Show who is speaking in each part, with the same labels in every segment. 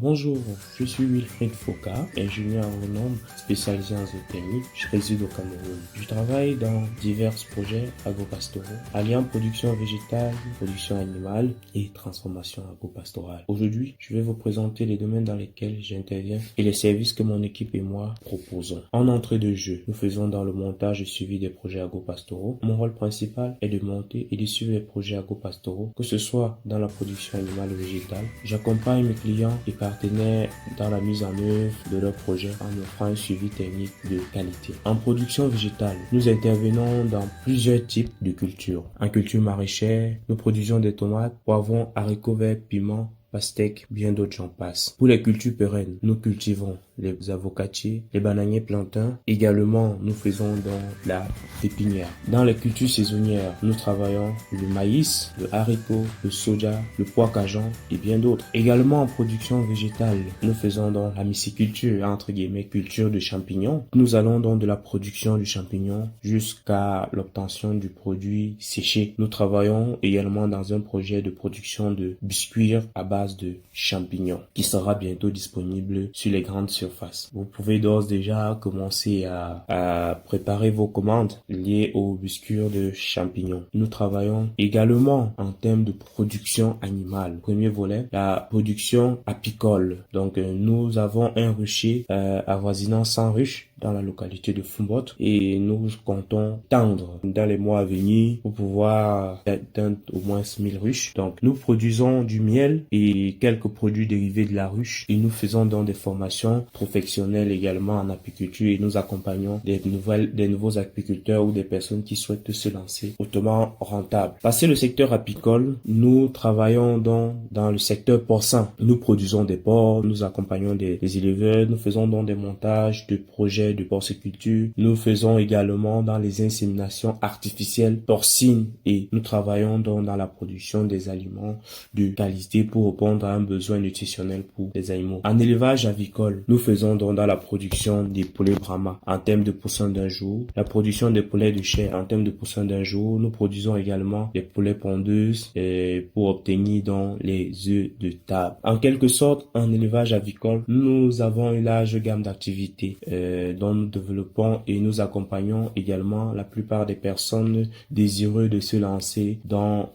Speaker 1: Bonjour, je suis Wilfried Foka, ingénieur agronome spécialisé en zootechnique. Je réside au Cameroun. Je travaille dans divers projets agro-pastoraux, alliant production végétale, production animale et transformation agro-pastorale. Aujourd'hui, je vais vous présenter les domaines dans lesquels j'interviens et les services que mon équipe et moi proposons. En entrée de jeu, nous faisons dans le montage et suivi des projets agro-pastoraux. Mon rôle principal est de monter et de suivre les projets agro-pastoraux, que ce soit dans la production animale ou végétale. J'accompagne mes clients et partenaires dans la mise en œuvre de leurs projets en offrant un suivi technique de qualité. En production végétale, nous intervenons dans plusieurs types de cultures. En culture maraîchère, nous produisons des tomates, poivrons, haricots verts, piments, pastèques, bien d'autres j'en passe. Pour les cultures pérennes, nous cultivons les avocatiers, les bananiers plantains. Également, nous faisons dans la pépinière. Dans les cultures saisonnières, nous travaillons le maïs, le haricot, le soja, le pois cajon et bien d'autres. Également en production végétale, nous faisons dans la myciculture, entre guillemets, culture de champignons. Nous allons donc de la production du champignon jusqu'à l'obtention du produit séché. Nous travaillons également dans un projet de production de biscuits à base de champignons qui sera bientôt disponible sur les grandes surfaces. Vous pouvez d'ores déjà commencer à préparer vos commandes liées aux biscuits de champignons. Nous travaillons également en termes de production animale. Premier volet, la production apicole. Donc nous avons un rucher avoisinant 100 ruches dans la localité de Fumbot et nous comptons tendre dans les mois à venir pour pouvoir atteindre au moins 1000 ruches. Donc nous produisons du miel et quelques produits dérivés de la ruche et nous faisons donc des formations professionnelles également en apiculture et nous accompagnons des nouveaux apiculteurs ou des personnes qui souhaitent se lancer hautement rentable. Passé le secteur apicole, nous travaillons donc dans le secteur porcin. Nous produisons des porcs, nous accompagnons des éleveurs, nous faisons donc des montages de projets de porciculture. Nous faisons également dans les inséminations artificielles porcines et nous travaillons donc dans la production des aliments de qualité pour répondre à un besoin nutritionnel pour les animaux. En élevage avicole, nous faisons donc dans la production des poulets Brahma en termes de poussins d'un jour, la production des poulets de chair en termes de poussins d'un jour. Nous produisons également des poulets pondeuses pour obtenir donc les œufs de table. En quelque sorte, en élevage avicole, nous avons une large gamme d'activités dont nous développons et nous accompagnons également la plupart des personnes désireuses de se lancer dans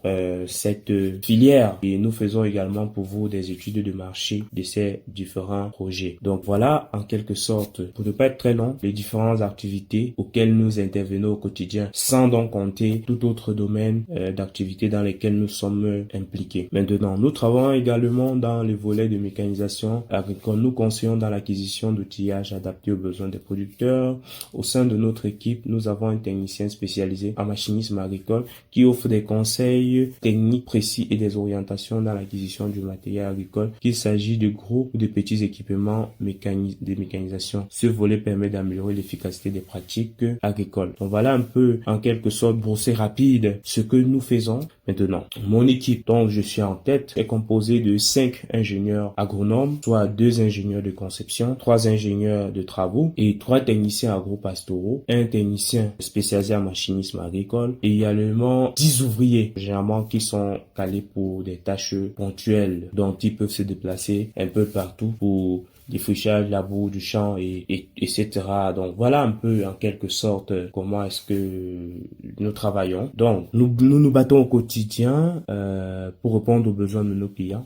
Speaker 1: cette filière et nous faisons également pour vous des études de marché de ces différents projets. Donc voilà en quelque sorte, pour ne pas être très long, les différentes activités auxquelles nous intervenons au quotidien sans donc compter tout autre domaine d'activités dans lesquelles nous sommes impliqués. Maintenant, nous travaillons également dans les volets de mécanisation agricole. Nous conseillons dans l'acquisition d'outillage adapté aux besoins des producteurs. Au sein de notre équipe, nous avons un technicien spécialisé en machinisme agricole qui offre des conseils techniques précis et des orientations dans l'acquisition du matériel agricole, qu'il s'agit de gros ou de petits équipements de mécanisation. Ce volet permet d'améliorer l'efficacité des pratiques agricoles. Donc voilà un peu, en quelque sorte, brosser rapide ce que nous faisons. Maintenant, mon équipe dont je suis en tête est composée de 5 ingénieurs agronomes, soit 2 ingénieurs de conception, 3 ingénieurs de travaux et 3 techniciens agro-pastoraux, un technicien spécialisé en machinisme agricole et également 10 ouvriers, généralement qui sont calés pour des tâches ponctuelles dont ils peuvent se déplacer un peu partout pour défrichage, labour du champ etc. Donc voilà un peu en quelque sorte comment est-ce que nous travaillons. Donc nous battons au quotidien pour répondre aux besoins de nos clients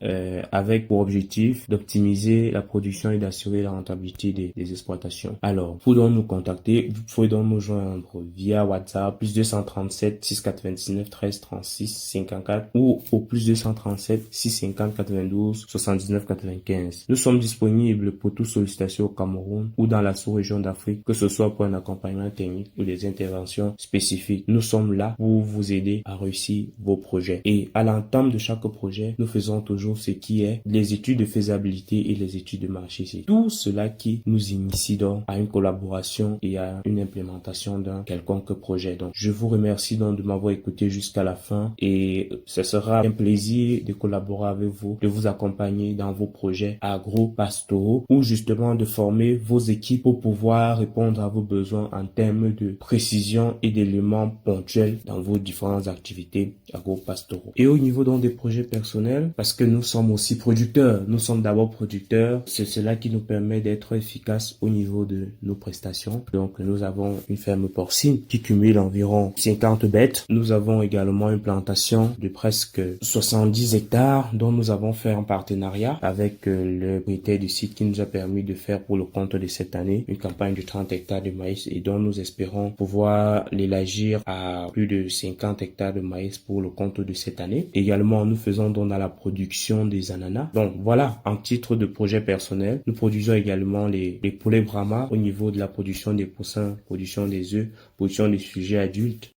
Speaker 1: avec pour objectif d'optimiser la production et d'assurer la rentabilité des exploitations. Alors, pour donc nous contacter, vous pouvez donc nous joindre via WhatsApp plus 237 699 13 36 54 ou au plus 237 650 92 79 95. Nous sommes disponibles pour toute sollicitation au Cameroun ou dans la sous-région d'Afrique, que ce soit pour un accompagnement technique ou des interventions spécifiques. Nous sommes là pour vous aider à réussir vos projets. Et à l'entame de chaque projet, nous faisons toujours ce qui est les études de faisabilité et les études de marché. C'est tout cela qui nous initie donc à une collaboration et à une implémentation d'un quelconque projet. Donc, je vous remercie donc de m'avoir écouté jusqu'à la fin et ce sera un plaisir de collaborer avec vous, de vous accompagner dans vos projets agro-pastoraux pastoraux ou justement de former vos équipes pour pouvoir répondre à vos besoins en termes de précision et d'éléments ponctuels dans vos différentes activités agro-pastoraux. Et au niveau donc des projets personnels, parce que nous sommes aussi producteurs, nous sommes d'abord producteurs, c'est cela qui nous permet d'être efficaces au niveau de nos prestations. Donc nous avons une ferme porcine qui cumule environ 50 bêtes. Nous avons également une plantation de presque 70 hectares dont nous avons fait un partenariat avec le propriétaire du site qui nous a permis de faire pour le compte de cette année une campagne de 30 hectares de maïs et dont nous espérons pouvoir l'élargir à plus de 50 hectares de maïs pour le compte de cette année. Également, nous faisons donc dans la production des ananas. Donc voilà, en titre de projet personnel, nous produisons également les poulets Brahma au niveau de la production des poussins, production des œufs, production des sujets adultes.